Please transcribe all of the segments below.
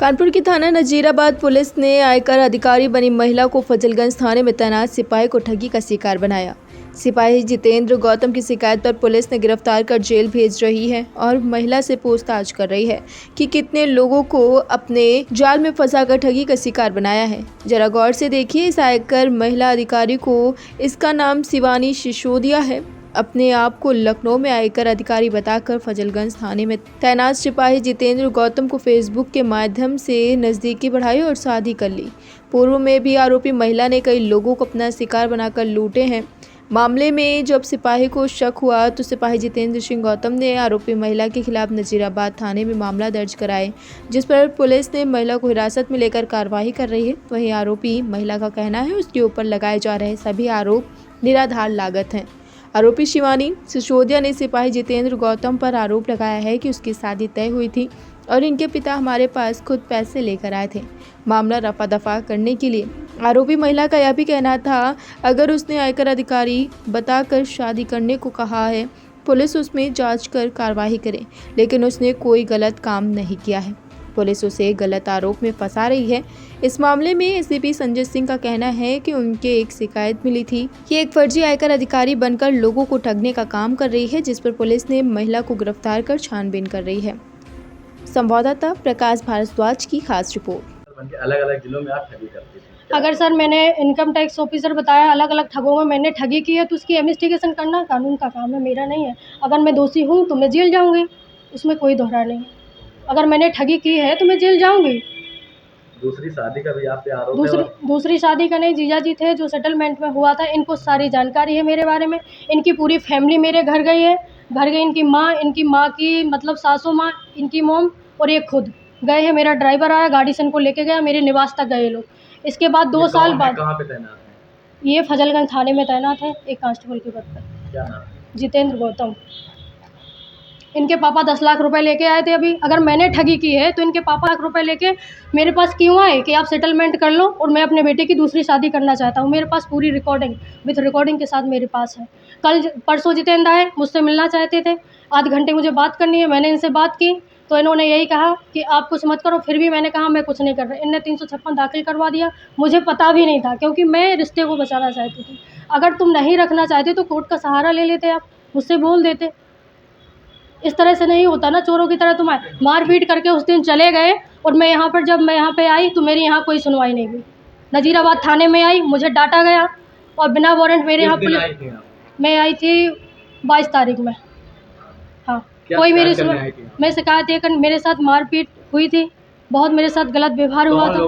कानपुर की थाना नजीराबाद पुलिस ने आयकर अधिकारी बनी महिला को फजलगंज थाने में तैनात सिपाही को ठगी का शिकार बनाया। सिपाही जितेंद्र गौतम की शिकायत पर पुलिस ने गिरफ्तार कर जेल भेज रही है और महिला से पूछताछ कर रही है कि कितने लोगों को अपने जाल में फंसाकर ठगी का शिकार बनाया है। जरा गौर से देखिए इस आयकर महिला अधिकारी को, इसका नाम शिवानी सिसोदिया है। अपने आप को लखनऊ में आयकर अधिकारी बताकर फजलगंज थाने में तैनात सिपाही जितेंद्र गौतम को फेसबुक के माध्यम से नज़दीकी बढ़ाई और शादी कर ली। पूर्व में भी आरोपी महिला ने कई लोगों को अपना शिकार बनाकर लूटे हैं। मामले में जब सिपाही को शक हुआ तो सिपाही जितेंद्र सिंह गौतम ने आरोपी महिला के खिलाफ नजीराबाद थाने में मामला दर्ज कराए, जिस पर पुलिस ने महिला को हिरासत में लेकर कार्रवाई कर रही है। वहीं आरोपी महिला का कहना है उसके ऊपर लगाए जा रहे सभी आरोप निराधार लागत हैं। आरोपी शिवानी सिसोदिया ने सिपाही जितेंद्र गौतम पर आरोप लगाया है कि उसकी शादी तय हुई थी और इनके पिता हमारे पास खुद पैसे लेकर आए थे मामला रफा दफा करने के लिए। आरोपी महिला का यह भी कहना था अगर उसने आयकर अधिकारी बताकर शादी करने को कहा है, पुलिस उसमें जांच कर कार्रवाई करे, लेकिन उसने कोई गलत काम नहीं किया है। पुलिस उसे गलत आरोप में फंसा रही है। इस मामले में एसीपी संजय सिंह का कहना है कि उनके एक शिकायत मिली थी कि एक फर्जी आयकर अधिकारी बनकर लोगों को ठगने का काम कर रही है, जिस पर पुलिस ने महिला को गिरफ्तार कर छानबीन कर रही है। संवाददाता प्रकाश भारद्वाज की खास रिपोर्ट। अलग अलग जिलों में आप ठगी करते थे। अगर सर मैंने इनकम टैक्स ऑफिसर बताया अलग अलग ठगों में मैंने ठगी की है तो उसकी इन्वेस्टिगेशन करना कानून का काम है, मेरा नहीं है। अगर मैं दोषी हूँ तो मैं जेल जाऊँगी, उसमें कोई दोहरा नहीं। अगर मैंने ठगी की है तो मैं जेल जाऊँगी। दूसरी शादी का भी आप पे आरोप है? दूसरी शादी का नहीं, जीजा जी थे जो सेटलमेंट में हुआ था, इनको सारी जानकारी है मेरे बारे में। इनकी पूरी फैमिली मेरे घर गई है, घर गई इनकी माँ की मतलब सासू माँ, इनकी मोम और ये खुद गए हैं। मेरा ड्राइवर आया, गाड़ी से इनको लेके गया, मेरे निवास तक गए लोग। इसके बाद 2 साल बाद कहाँ पे तैनात है? ये फजलगंज थाने में तैनात है, एक कांस्टेबल के पद पर। क्या नाम? जितेंद्र गौतम। इनके पापा 10 लाख रुपए लेके आए थे अभी। अगर मैंने ठगी की है तो इनके पापा 1 लाख रुपए लेके मेरे पास क्यों आए कि आप सेटलमेंट कर लो और मैं अपने बेटे की दूसरी शादी करना चाहता हूँ। मेरे पास पूरी रिकॉर्डिंग विथ रिकॉर्डिंग के साथ मेरे पास है। परसों जितेंद्र आए, मुझसे मिलना चाहते थे, आध घंटे मुझे बात करनी है। मैंने इनसे बात की तो इन्होंने यही कहा कि आप कुछ मत करो। फिर भी मैंने कहा मैं कुछ नहीं कर रहा। इनने 356 दाखिल करवा दिया। मुझे पता भी नहीं था क्योंकि मैं रिश्ते को बचाना चाहती थी। अगर तुम नहीं रखना चाहते तो कोर्ट का सहारा ले लेते, आप मुझसे बोल देते। इस तरह से नहीं होता ना, चोरों की तरह तुम मारपीट करके उस दिन चले गए और जब मैं यहाँ पे आई तो मेरी यहाँ कोई सुनवाई नहीं हुई। नजीराबाद थाने में आई, मुझे डांटा गया और बिना वारंट मेरे यहाँ पुलिस। मैं आई थी 22 तारीख में। हाँ, कोई मेरी मैं शिकायत ये कर, मेरे साथ मारपीट हुई थी, बहुत मेरे साथ गलत व्यवहार हुआ था।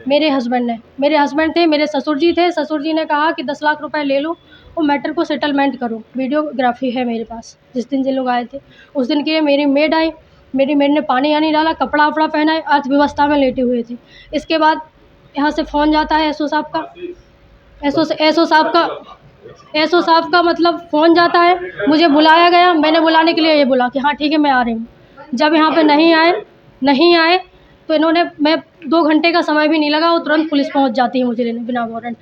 मेरे हस्बैंड थे, मेरे ससुर जी थे। ससुर जी ने कहा कि 10 लाख रुपए ले लो और मैटर को सेटलमेंट करो। वीडियोग्राफी है मेरे पास। जिस दिन ये लोग आए थे उस दिन की मेरी मेड आई, मेरी मेड ने पानी आनी डाला, कपड़ा वपड़ा पहनाए, अर्थव्यवस्था में लेटे हुए थे। इसके बाद यहाँ से फ़ोन जाता है एसओ साहब का मतलब फ़ोन जाता है। मुझे बुलाया गया, मैंने बुलाने के लिए ये बोला कि हाँ ठीक है मैं आ रही हूँ। जब यहाँ पे नहीं आए तो इन्होंने, मैं 2 घंटे का समय भी नहीं लगा और तुरंत पुलिस पहुँच जाती है मुझे लेने बिना वारंट।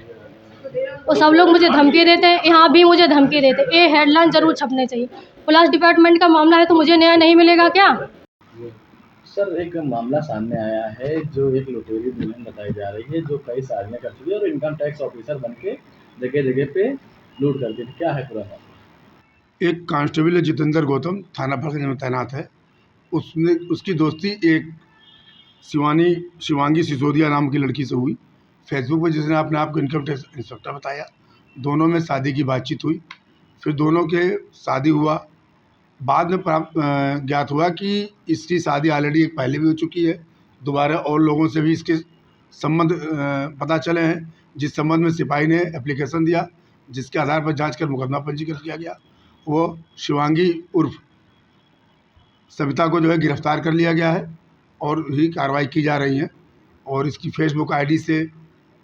और सब लोग मुझे धमकी देते हैं, यहाँ भी मुझे धमकी देते हैं। ये हेडलाइन ज़रूर छपने चाहिए। पुलिस डिपार्टमेंट का मामला है तो मुझे न्याय नहीं मिलेगा क्या? सर एक मामला सामने आया है जो एक लुटेरी दुल्हन बताई जा रही है जो कई शादियाँ कर चुकी है और इनकम टैक्स ऑफिसर बन के जगह जगह पे लूट करती थी। क्या है पूरा मामला? एक कांस्टेबल जितेंद्र गौतम थाना फजलगंज में तैनात है। उसकी दोस्ती एक शिवांगी सिसोदिया नाम की लड़की से हुई फेसबुक पर, जिसने अपने आप को इनकम टैक्स इंस्पेक्टर बताया। दोनों में शादी की बातचीत हुई, फिर दोनों के शादी हुआ। बाद में ज्ञात हुआ कि इसकी शादी ऑलरेडी एक पहले भी हो चुकी है। दोबारा और लोगों से भी इसके संबंध पता चले हैं, जिस संबंध में सिपाही ने एप्लीकेशन दिया, जिसके आधार पर जांच कर मुकदमा पंजीकृत किया गया। वो शिवांगी उर्फ सविता को जो है गिरफ्तार कर लिया गया है और ही कार्रवाई की जा रही है। और इसकी फेसबुक आईडी से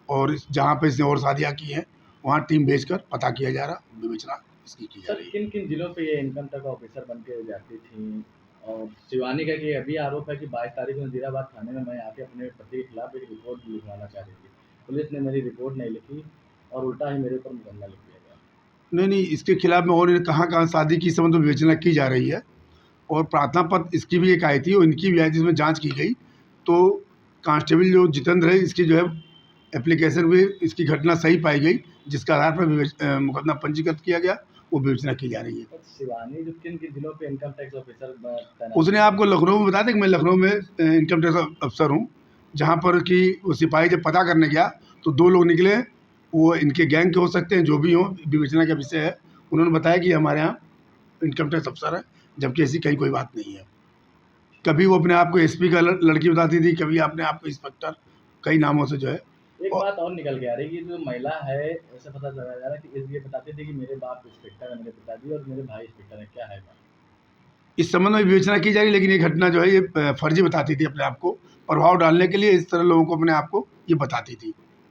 और जहाँ पे इसने और शादियाँ की हैं वहाँ टीम भेजकर पता किया जा रहा, विवेचना इसकी की जा रही है। किन किन जिलों पे ये इनकम टैक्स ऑफिसर बन के जाती थी? और शिवानी का कि अभी आरोप है कि 22 तारीख को नजीराबाद थाने में मैं आके अपने पति के खिलाफ एक रिपोर्ट लिखवाना चाह रही थी। पुलिस ने मेरी रिपोर्ट नहीं लिखी और उल्टा ही मेरे ऊपर मुकदमा लिख दिया गया। नहीं, इसके खिलाफ में और कहाँ शादी की संबंध में विवेचना की जा रही है। और प्रार्थना पत्र इसकी भी एक आई थी और इनकी भी आई, जिसमें जांच की गई तो कांस्टेबल जो जितेंद्र है, इसकी जो है एप्लीकेशन हुई, इसकी घटना सही पाई गई, जिसके आधार पर मुकदमा पंजीकृत किया गया, वो विवेचना की जा रही है। तो शिवानी जो किन किन जिलों पे इनकम टैक्स ऑफिसर तैनात उसने आपको लखनऊ में बताया था कि मैं लखनऊ में इनकम टैक्स अफसर हूँ, जहाँ पर कि वो सिपाही जब पता करने गया तो 2 लोग निकले, वो इनके गैंग के हो सकते हैं, जो भी हों, विवेचना का विषय है। उन्होंने बताया कि हमारे यहाँ इनकम टैक्स अफसर है, जबकि ऐसी कहीं कोई बात नहीं है। कभी वो अपने आप को एसपी का लड़की बताती थी, कभी अपने आप को इंस्पेक्टर, कई नामों से जो है। एक बात और निकल के आ रही है कि जो महिला है, ऐसा पता चला जा रहा है कि ये बताती थी कि मेरे बाप इंस्पेक्टर है, मेरे पिताजी, और मेरे भाई इंस्पेक्टर है। क्या है बात? इस संबंध में विवेचना की जा रही है, लेकिन ये घटना जो है ये फर्जी बताती थी अपने आप को, प्रभाव डालने के लिए इस तरह लोगों को अपने आप को ये बताती थी।